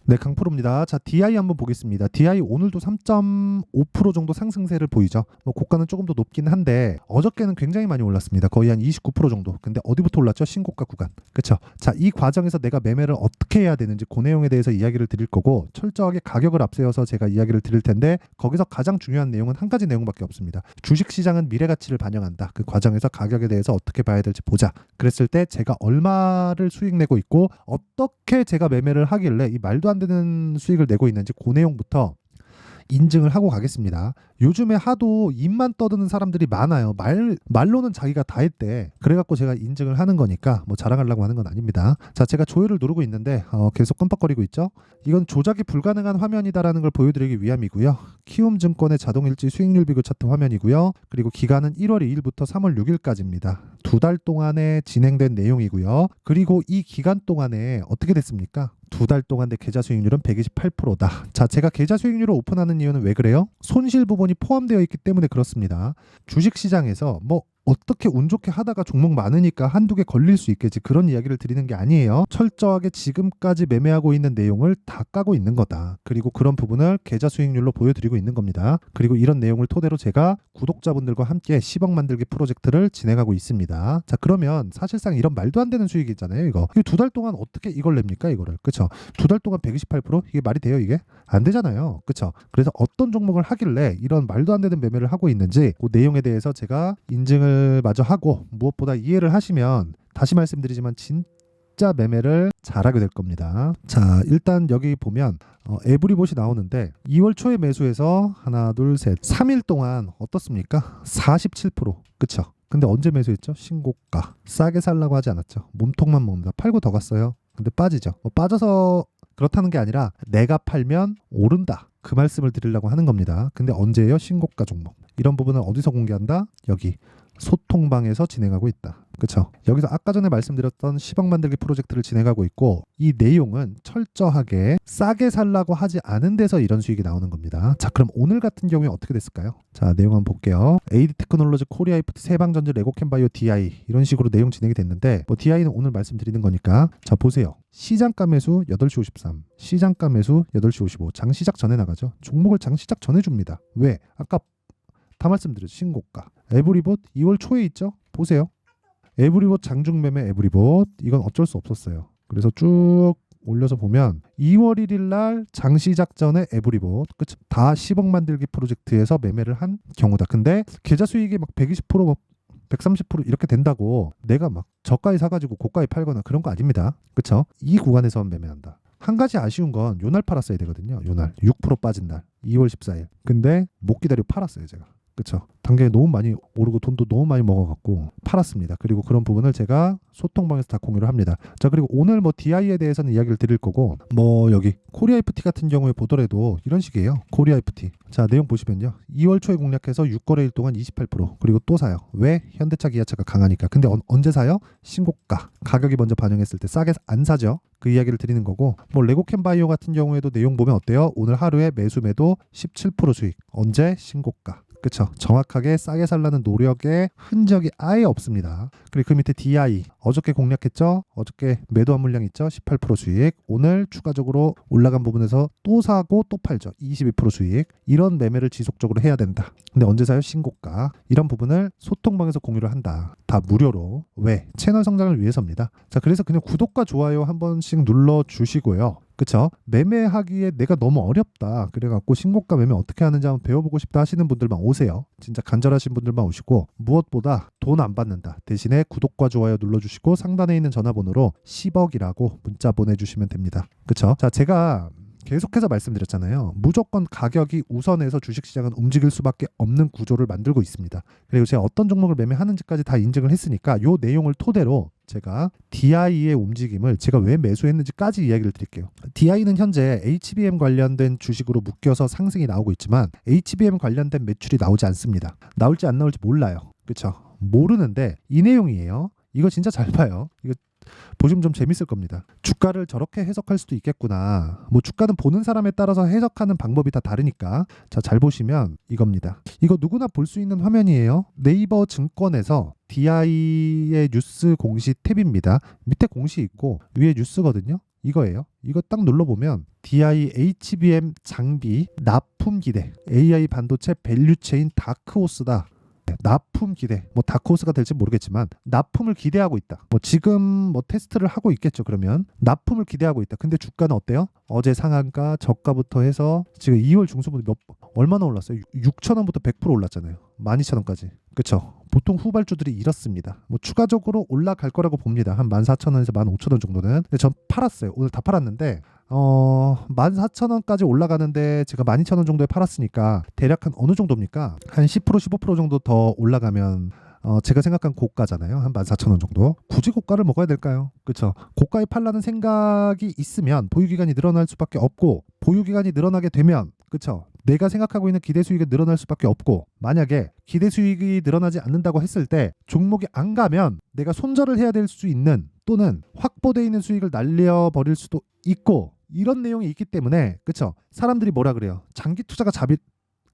네, 강프로입니다. 자, DI 한번 보겠습니다. DI 오늘도 3.5% 정도 상승세를 보이죠. 뭐 고가는 조금 더 높긴 한데 어저께는 굉장히 많이 올랐습니다. 거의 한 29% 정도. 근데 어디부터 올랐죠? 신고가 구간. 그렇죠? 자, 이 과정에서 내가 매매를 어떻게 해야 되는지 그 내용에 대해서 이야기를 드릴 거고 철저하게 가격을 앞세워서 제가 이야기를 드릴 텐데 거기서 가장 중요한 내용은 한 가지 내용밖에 없습니다. 주식 시장은 미래 가치를 반영한다. 그 과정에서 가격에 대해서 어떻게 봐야 될지 보자. 그랬을 때 제가 얼마를 수익 내고 있고 어떻게 제가 매매를 하길래 이 말도 안 되는 수익을 내고 있는지 그 내용부터 인증을 하고 가겠습니다. 요즘에 하도 입만 떠드는 사람들이 많아요. 말로는 자기가 다 했대. 그래갖고 제가 인증을 하는 거니까 뭐 자랑하려고 하는 건 아닙니다. 자, 제가 조회를 누르고 있는데 계속 끔뻑거리고 있죠. 이건 조작이 불가능한 화면이다라는 걸 보여드리기 위함이고요. 키움증권의 자동일지 수익률 비교 차트 화면이고요. 그리고 기간은 1월 2일부터 3월 6일까지입니다. 2달 동안에 진행된 내용이고요. 그리고 이 기간 동안에 어떻게 됐습니까? 2달 동안 내 계좌 수익률은 128%다. 자, 제가 계좌 수익률을 오픈하는 이유는 왜 그래요? 손실 부분이 포함되어 있기 때문에 그렇습니다. 주식시장에서 뭐 어떻게 운 좋게 하다가 종목 많으니까 한두 개 걸릴 수 있겠지 그런 이야기를 드리는 게 아니에요. 철저하게 지금까지 매매하고 있는 내용을 다 까고 있는 거다. 그리고 그런 부분을 계좌 수익률로 보여드리고 있는 겁니다. 그리고 이런 내용을 토대로 제가 구독자분들과 함께 10억 만들기 프로젝트를 진행하고 있습니다. 자, 그러면 사실상 이런 말도 안 되는 수익이잖아요. 이거 2달 동안 어떻게 이걸 냅니까 이거를. 그쵸? 2달 동안 128%? 이게 말이 돼요 이게? 안 되잖아요. 그쵸? 그래서 어떤 종목을 하길래 이런 말도 안 되는 매매를 하고 있는지 그 내용에 대해서 제가 인증을 마저 하고 무엇보다 이해를 하시면 다시 말씀드리지만 진짜 매매를 잘하게 될 겁니다. 자, 일단 여기 보면 에브리봇이 나오는데 2월 초에 매수해서 하나 둘 셋 3일 동안 어떻습니까? 47%. 그쵸? 근데 언제 매수했죠? 신고가. 싸게 살라고 하지 않았죠. 몸통만 먹는다. 팔고 더 갔어요. 근데 빠지죠. 빠져서 그렇다는 게 아니라 내가 팔면 오른다. 그 말씀을 드리려고 하는 겁니다. 근데 언제예요? 신고가 종목. 이런 부분을 어디서 공개한다? 여기 소통방에서 진행하고 있다. 그렇죠? 여기서 아까 전에 말씀드렸던 10억 만들기 프로젝트를 진행하고 있고 이 내용은 철저하게 싸게 살라고 하지 않은 데서 이런 수익이 나오는 겁니다. 자, 그럼 오늘 같은 경우에 어떻게 됐을까요? 자, 내용 한번 볼게요. AD 테크놀로지, 코리아 IFT, 세방전자, 레고캠바이오, DI 이런 식으로 내용 진행이 됐는데 뭐 DI는 오늘 말씀드리는 거니까 자, 보세요. 시장가 매수 8시 53, 시장가 매수 8시 55, 장시작 전에 나가죠. 종목을 장시작 전에 줍니다. 왜? 아까 다 말씀드렸죠. 신고가. 에브리봇 2월 초에 있죠. 보세요. 에브리봇 장중 매매 에브리봇 이건 어쩔 수 없었어요. 그래서 쭉 올려서 보면 2월 1일 날 장시작 전에 에브리봇 그쵸? 다 10억 만들기 프로젝트에서 매매를 한 경우다. 근데 계좌 수익이 막 120% 130% 이렇게 된다고 내가 막 저가에 사가지고 고가에 팔거나 그런 거 아닙니다. 그쵸? 이 구간에서만 매매한다. 한 가지 아쉬운 건 요날 팔았어야 되거든요. 요날 6% 빠진 날 2월 14일. 근데 못 기다려 팔았어요 제가. 그쵸? 단계가 너무 많이 오르고 돈도 너무 많이 먹어갖고 팔았습니다. 그리고 그런 부분을 제가 소통방에서 다 공유를 합니다. 자, 그리고 오늘 뭐 DI에 대해서는 이야기를 드릴 거고 뭐 여기 코리아 IFT 같은 경우에 보더라도 이런 식이에요. 코리아 IFT. 자, 내용 보시면요. 2월 초에 공략해서 6거래일 동안 28% 그리고 또 사요. 왜? 현대차 기아차가 강하니까. 근데 언제 사요? 신고가. 가격이 먼저 반영했을 때 싸게 안 사죠. 그 이야기를 드리는 거고 뭐 레고캠바이오 같은 경우에도 내용 보면 어때요? 오늘 하루에 매수 매도 17% 수익. 언제? 신고가. 그쵸? 정확하게 싸게 살라는 노력의 흔적이 아예 없습니다. 그리고 그 밑에 DI 어저께 공략했죠? 어저께 매도한 물량 있죠? 18% 수익. 오늘 추가적으로 올라간 부분에서 또 사고 또 팔죠. 22% 수익. 이런 매매를 지속적으로 해야 된다. 근데 언제 사요? 신고가. 이런 부분을 소통방에서 공유를 한다. 다 무료로. 왜? 채널 성장을 위해서입니다. 자, 그래서 그냥 구독과 좋아요 한 번씩 눌러주시고요. 그쵸? 매매하기에 내가 너무 어렵다. 그래갖고 신고가 매매 어떻게 하는지 한번 배워보고 싶다 하시는 분들만 오세요. 진짜 간절하신 분들만 오시고 무엇보다 돈 안 받는다. 대신에 구독과 좋아요 눌러주시고 상단에 있는 전화번호로 10억이라고 문자 보내주시면 됩니다. 그쵸? 자, 제가 계속해서 말씀드렸잖아요. 무조건 가격이 우선해서 주식시장은 움직일 수밖에 없는 구조를 만들고 있습니다. 그리고 제가 어떤 종목을 매매하는지까지 다 인증을 했으니까 이 내용을 토대로 제가 DI의 움직임을 제가 왜 매수했는지까지 이야기를 드릴게요. DI는 현재 HBM 관련된 주식으로 묶여서 상승이 나오고 있지만 HBM 관련된 매출이 나오지 않습니다. 나올지 안 나올지 몰라요. 그렇죠? 모르는데 이 내용이에요. 이거 진짜 잘 봐요. 이거 보시면 좀 재밌을 겁니다. 주가를 저렇게 해석할 수도 있겠구나. 뭐 주가는 보는 사람에 따라서 해석하는 방법이 다 다르니까. 자, 잘 보시면 이겁니다. 이거 누구나 볼 수 있는 화면이에요. 네이버 증권에서 DI의 뉴스 공시 탭입니다. 밑에 공시 있고 위에 뉴스거든요. 이거예요. 이거 딱 눌러보면 DI HBM 장비 납품 기대 AI 반도체 밸류체인 다크호스다. 납품 기대, 뭐 다크호스가 될지 모르겠지만 납품을 기대하고 있다. 뭐 지금 뭐 테스트를 하고 있겠죠. 그러면 납품을 기대하고 있다. 근데 주가는 어때요? 어제 상한가 저가부터 해서 지금 2월 중순부터 얼마나 올랐어요? 6,000원부터 100% 올랐잖아요. 12,000원까지. 그쵸? 보통 후발주들이 이렇습니다. 뭐 추가적으로 올라갈 거라고 봅니다. 한 14,000원에서 15,000원 정도는. 근데 전 팔았어요. 오늘 다 팔았는데 14,000원까지 올라가는데 제가 12,000원 정도에 팔았으니까 대략 한 어느 정도입니까? 한 10% 15% 정도 더 올라가면 제가 생각한 고가잖아요. 한 14,000원 정도. 굳이 고가를 먹어야 될까요? 그렇죠. 고가에 팔라는 생각이 있으면 보유기간이 늘어날 수밖에 없고, 보유기간이 늘어나게 되면 그렇죠. 내가 생각하고 있는 기대 수익이 늘어날 수밖에 없고, 만약에 기대 수익이 늘어나지 않는다고 했을 때 종목이 안 가면 내가 손절을 해야 될 수 있는, 또는 확보되어 있는 수익을 날려버릴 수도 있고, 이런 내용이 있기 때문에 그렇죠. 사람들이 뭐라 그래요? 장기 투자가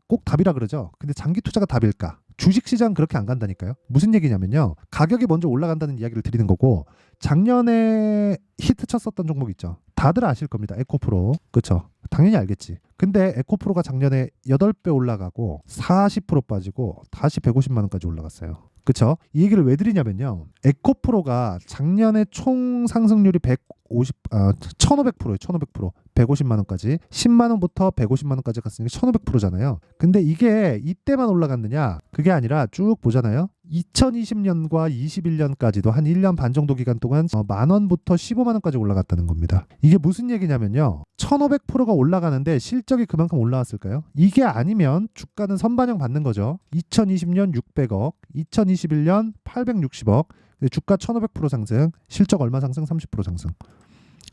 꼭 답이라 그러죠. 근데 장기 투자가 답일까? 주식시장 그렇게 안 간다니까요. 무슨 얘기냐면요. 가격이 먼저 올라간다는 이야기를 드리는 거고, 작년에 히트 쳤었던 종목 있죠. 다들 아실 겁니다. 에코프로. 그렇죠. 당연히 알겠지. 근데 에코프로가 작년에 8배 올라가고 40% 빠지고 다시 150만 원까지 올라갔어요. 그쵸? 이 얘기를 왜 드리냐면요. 에코프로가 작년에 총 상승률이 1,500%예요. 1,500%. 150만 원까지. 10만 원부터 150만 원까지 갔으니까 1,500%잖아요. 근데 이게 이때만 올라갔느냐? 그게 아니라 쭉 보잖아요. 2020년과 21년까지도 한 1년 반 정도 기간 동안 만 원부터 15만 원까지 올라갔다는 겁니다. 이게 무슨 얘기냐면요. 1,500%가 올라가는데 실적이 그만큼 올라왔을까요? 이게 아니면 주가는 선반영 받는 거죠. 2020년 600억, 2021년 860억, 주가 1,500% 상승, 실적 얼마 상승? 30% 상승.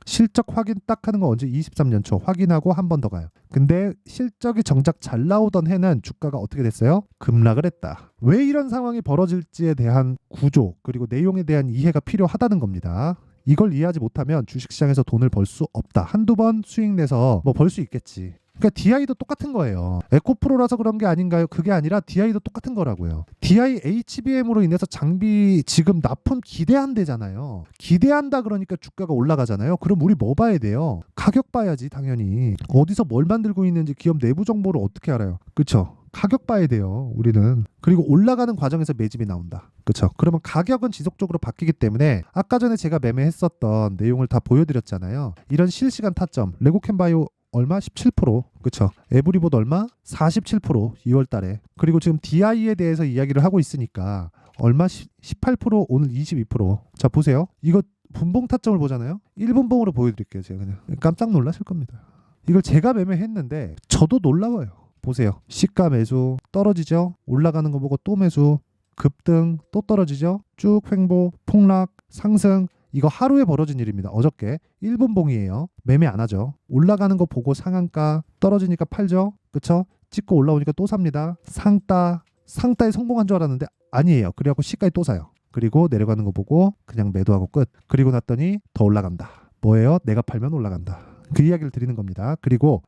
실적 확인 딱 하는 거 언제? 23년 초 확인하고 한 번 더 가요. 근데 실적이 정작 잘 나오던 해는 주가가 어떻게 됐어요? 급락을 했다. 왜 이런 상황이 벌어질지에 대한 구조, 그리고 내용에 대한 이해가 필요하다는 겁니다. 이걸 이해하지 못하면 주식시장에서 돈을 벌 수 없다. 한두 번 수익 내서 뭐 벌 수 있겠지. 그러니까 DI도 똑같은 거예요. 에코프로라서 그런 게 아닌가요? 그게 아니라 DI도 똑같은 거라고요. DI HBM으로 인해서 장비 지금 납품 기대한대잖아요. 기대한다 그러니까 주가가 올라가잖아요. 그럼 우리 뭐 봐야 돼요? 가격 봐야지 당연히. 어디서 뭘 만들고 있는지 기업 내부 정보를 어떻게 알아요? 그렇죠? 가격 봐야 돼요. 우리는. 그리고 올라가는 과정에서 매집이 나온다. 그렇죠? 그러면 가격은 지속적으로 바뀌기 때문에 아까 전에 제가 매매했었던 내용을 다 보여드렸잖아요. 이런 실시간 타점, 레고캔바이오 얼마? 17%. 그쵸? 에브리봇 얼마? 47% 2월 달에. 그리고 지금 DI에 대해서 이야기를 하고 있으니까 얼마? 18% 오늘 22%. 자 보세요. 이거 분봉 타점을 보잖아요. 1분봉으로 보여드릴게요. 제가 그냥 깜짝 놀라실 겁니다. 이걸 제가 매매했는데 저도 놀라워요. 보세요. 시가 매수 떨어지죠? 올라가는 거 보고 또 매수, 급등 또 떨어지죠? 쭉 횡보, 폭락, 상승. 이거 하루에 벌어진 일입니다. 어저께 1분 봉이에요. 매매 안 하죠. 올라가는 거 보고 상한가, 떨어지니까 팔죠. 그쵸? 찍고 올라오니까 또 삽니다. 상따에 성공한 줄 알았는데 아니에요. 그래갖고 시가에 또 사요. 그리고 내려가는 거 보고 그냥 매도하고 끝. 그리고 났더니 더 올라간다. 뭐예요? 내가 팔면 올라간다. 그 이야기를 드리는 겁니다. 그리고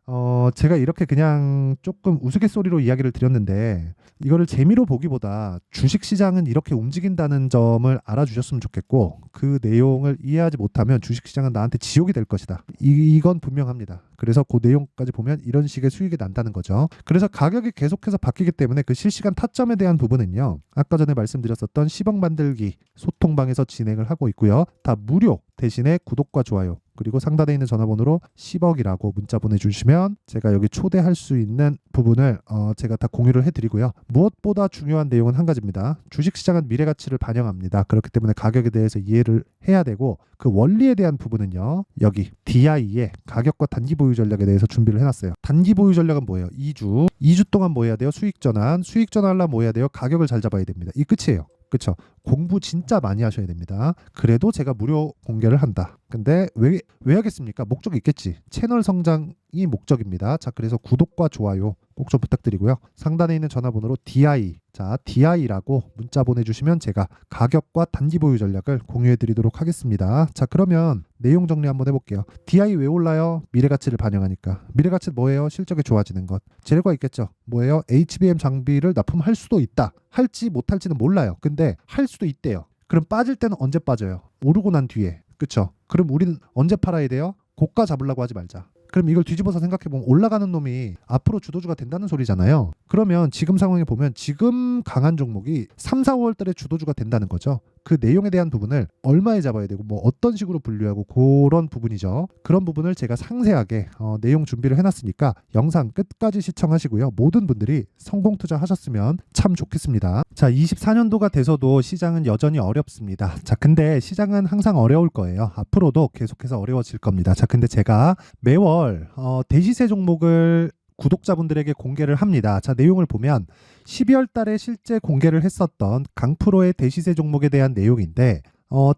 제가 이렇게 그냥 조금 우스갯소리로 이야기를 드렸는데, 이거를 재미로 보기보다 주식시장은 이렇게 움직인다는 점을 알아주셨으면 좋겠고, 그 내용을 이해하지 못하면 주식시장은 나한테 지옥이 될 것이다. 이건 분명합니다. 그래서 그 내용까지 보면 이런 식의 수익이 난다는 거죠. 그래서 가격이 계속해서 바뀌기 때문에 그 실시간 타점에 대한 부분은요, 아까 전에 말씀드렸었던 10억 만들기 소통방에서 진행을 하고 있고요. 다 무료. 대신에 구독과 좋아요, 그리고 상단에 있는 전화번호로 10억이라고 문자 보내주시면 제가 여기 초대할 수 있는 부분을 제가 다 공유를 해드리고요. 무엇보다 중요한 내용은 한 가지입니다. 주식시장은 미래가치를 반영합니다. 그렇기 때문에 가격에 대해서 이해를 해야 되고, 그 원리에 대한 부분은요, 여기 DI의 가격과 단기 보유 전략에 대해서 준비를 해놨어요. 단기 보유 전략은 뭐예요? 2주 동안 뭐 해야 돼요? 수익 전환하려면 뭐 해야 돼요? 가격을 잘 잡아야 됩니다. 이 끝이에요. 그쵸? 공부 진짜 많이 하셔야 됩니다. 그래도 제가 무료 공개를 한다. 근데 왜 하겠습니까? 목적이 있겠지. 채널 성장이 목적입니다. 자, 그래서 구독과 좋아요 꼭 좀 부탁드리고요. 상단에 있는 전화번호로 DI라고 문자 보내주시면 제가 가격과 단기 보유 전략을 공유해드리도록 하겠습니다. 자, 그러면 내용 정리 한번 해볼게요. DI 왜 올라요? 미래가치를 반영하니까. 미래가치는 뭐예요? 실적이 좋아지는 것. 재료가 있겠죠. 뭐예요? HBM 장비를 납품할 수도 있다. 할지 못할지는 몰라요. 근데 할 수도 있대요. 그럼 빠질 때는 언제 빠져요? 오르고 난 뒤에. 그쵸? 그럼 우리는 언제 팔아야 돼요? 고가 잡으려고 하지 말자. 그럼 이걸 뒤집어서 생각해보면 올라가는 놈이 앞으로 주도주가 된다는 소리잖아요. 그러면 지금 상황에 보면 지금 강한 종목이 3, 4월 달에 주도주가 된다는 거죠. 그 내용에 대한 부분을 얼마에 잡아야 되고 뭐 어떤 식으로 분류하고 그런 부분이죠. 그런 부분을 제가 상세하게 내용 준비를 해놨으니까 영상 끝까지 시청하시고요. 모든 분들이 성공 투자하셨으면 참 좋겠습니다. 자, 24년도가 돼서도 시장은 여전히 어렵습니다. 자, 근데 시장은 항상 어려울 거예요. 앞으로도 계속해서 어려워질 겁니다. 자, 근데 제가 매월 대시세 종목을 구독자분들에게 공개를 합니다. 자, 내용을 보면 12월 달에 실제 공개를 했었던 강프로의 대시세 종목에 대한 내용인데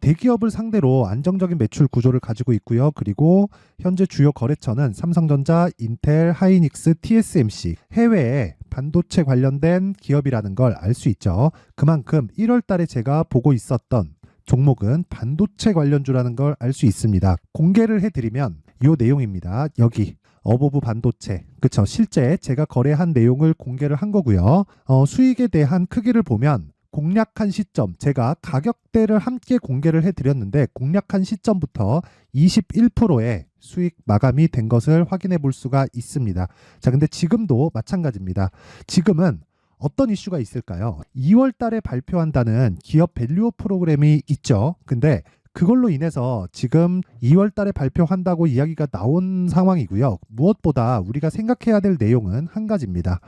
대기업을 상대로 안정적인 매출 구조를 가지고 있고요. 그리고 현재 주요 거래처는 삼성전자, 인텔, 하이닉스, TSMC, 해외에 반도체 관련된 기업이라는 걸 알 수 있죠. 그만큼 1월 달에 제가 보고 있었던 종목은 반도체 관련주라는 걸 알 수 있습니다. 공개를 해드리면 이 내용입니다. 여기 어보브 반도체, 그쵸? 실제 제가 거래한 내용을 공개를 한 거고요. 수익에 대한 크기를 보면 공략한 시점, 제가 가격대를 함께 공개를 해드렸는데 공략한 시점부터 21%의 수익 마감이 된 것을 확인해 볼 수가 있습니다. 자, 근데 지금도 마찬가지입니다. 지금은 어떤 이슈가 있을까요? 2월 달에 발표한다는 기업 밸류업 프로그램이 있죠. 근데 그걸로 인해서 지금 2월 달에 발표한다고 이야기가 나온 상황이고요. 무엇보다 우리가 생각해야 될 내용은 한 가지입니다.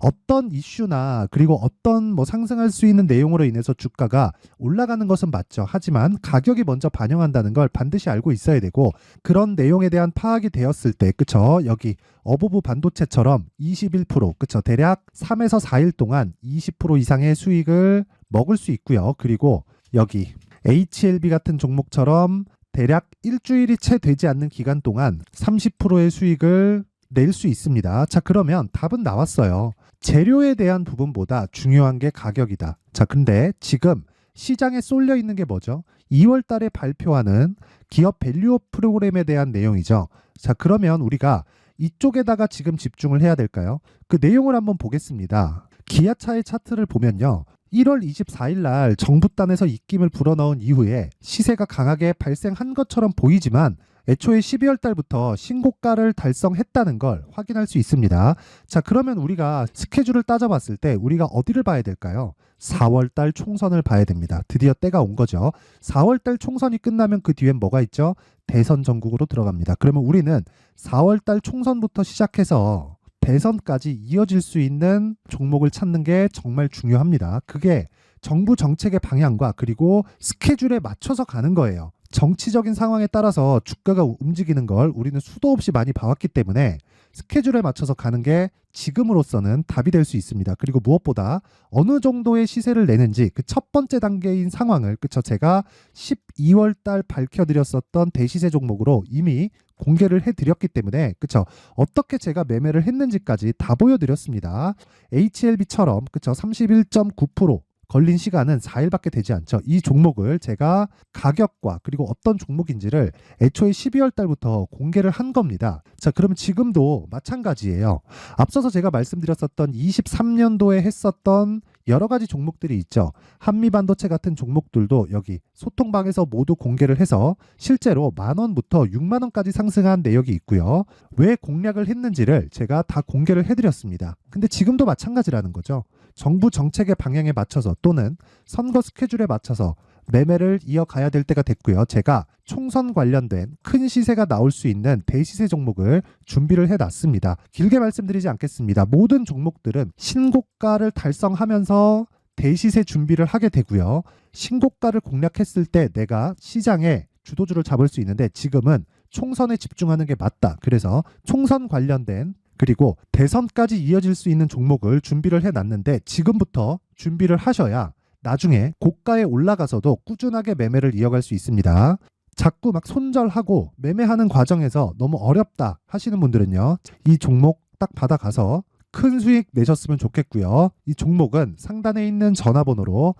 어떤 이슈나 그리고 어떤 상승할 수 있는 내용으로 인해서 주가가 올라가는 것은 맞죠. 하지만 가격이 먼저 반영한다는 걸 반드시 알고 있어야 되고 그런 내용에 대한 파악이 되었을 때 그쵸? 여기 어보브 반도체처럼 21% 그쵸? 대략 3에서 4일 동안 20% 이상의 수익을 먹을 수 있고요. 그리고 여기 HLB 같은 종목처럼 대략 일주일이 채 되지 않는 기간 동안 30%의 수익을 낼 수 있습니다. 자, 그러면 답은 나왔어요. 재료에 대한 부분보다 중요한 게 가격이다. 자, 근데 지금 시장에 쏠려 있는 게 뭐죠? 2월 달에 발표하는 기업 밸류업 프로그램에 대한 내용이죠. 자, 그러면 우리가 이쪽에다가 지금 집중을 해야 될까요? 그 내용을 한번 보겠습니다. 기아차의 차트를 보면요. 1월 24일 날 정부단에서 입김을 불어넣은 이후에 시세가 강하게 발생한 것처럼 보이지만 애초에 12월 달부터 신고가를 달성했다는 걸 확인할 수 있습니다. 자, 그러면 우리가 스케줄을 따져봤을 때 우리가 어디를 봐야 될까요? 4월 달 총선을 봐야 됩니다. 드디어 때가 온 거죠. 4월 달 총선이 끝나면 그 뒤엔 뭐가 있죠? 대선 전국으로 들어갑니다. 그러면 우리는 4월 달 총선부터 시작해서 대선까지 이어질 수 있는 종목을 찾는 게 정말 중요합니다. 그게 정부 정책의 방향과 그리고 스케줄에 맞춰서 가는 거예요. 정치적인 상황에 따라서 주가가 움직이는 걸 우리는 수도 없이 많이 봐왔기 때문에 스케줄에 맞춰서 가는 게 지금으로서는 답이 될 수 있습니다. 그리고 무엇보다 어느 정도의 시세를 내는지 그 첫 번째 단계인 상황을 그쵸? 제가 12월 달 밝혀드렸었던 대시세 종목으로 이미 공개를 해드렸기 때문에 그쵸? 어떻게 제가 매매를 했는지까지 다 보여드렸습니다. HLB처럼 그쵸? 31.9% 걸린 시간은 4일밖에 되지 않죠. 이 종목을 제가 가격과 그리고 어떤 종목인지를 애초에 12월 달부터 공개를 한 겁니다. 자, 그러면 지금도 마찬가지예요. 앞서서 제가 말씀드렸었던 23년도에 했었던 여러 가지 종목들이 있죠. 한미반도체 같은 종목들도 여기 소통방에서 모두 공개를 해서 실제로 10,000원부터 60,000원까지 상승한 내역이 있고요. 왜 공략을 했는지를 제가 다 공개를 해드렸습니다. 근데 지금도 마찬가지라는 거죠. 정부 정책의 방향에 맞춰서 또는 선거 스케줄에 맞춰서 매매를 이어가야 될 때가 됐고요. 제가 총선 관련된 큰 시세가 나올 수 있는 대시세 종목을 준비를 해놨습니다. 길게 말씀드리지 않겠습니다. 모든 종목들은 신고가를 달성하면서 대시세 준비를 하게 되고요. 신고가를 공략했을 때 내가 시장에 주도주를 잡을 수 있는데 지금은 총선에 집중하는 게 맞다. 그래서 총선 관련된 그리고 대선까지 이어질 수 있는 종목을 준비를 해놨는데 지금부터 준비를 하셔야 나중에 고가에 올라가서도 꾸준하게 매매를 이어갈 수 있습니다. 자꾸 막 손절하고 매매하는 과정에서 너무 어렵다 하시는 분들은요. 이 종목 딱 받아가서 큰 수익 내셨으면 좋겠고요. 이 종목은 상단에 있는 전화번호로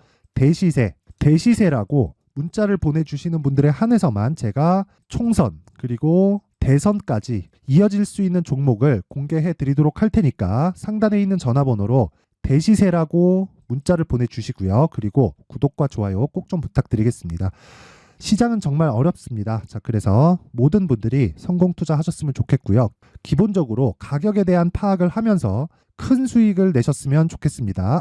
대시세라고 문자를 보내주시는 분들에 한해서만 제가 총선 그리고 대선까지 이어질 수 있는 종목을 공개해 드리도록 할 테니까 상단에 있는 전화번호로 대시세라고 문자를 보내주시고요. 그리고 구독과 좋아요 꼭 좀 부탁드리겠습니다. 시장은 정말 어렵습니다. 자, 그래서 모든 분들이 성공 투자하셨으면 좋겠고요. 기본적으로 가격에 대한 파악을 하면서 큰 수익을 내셨으면 좋겠습니다.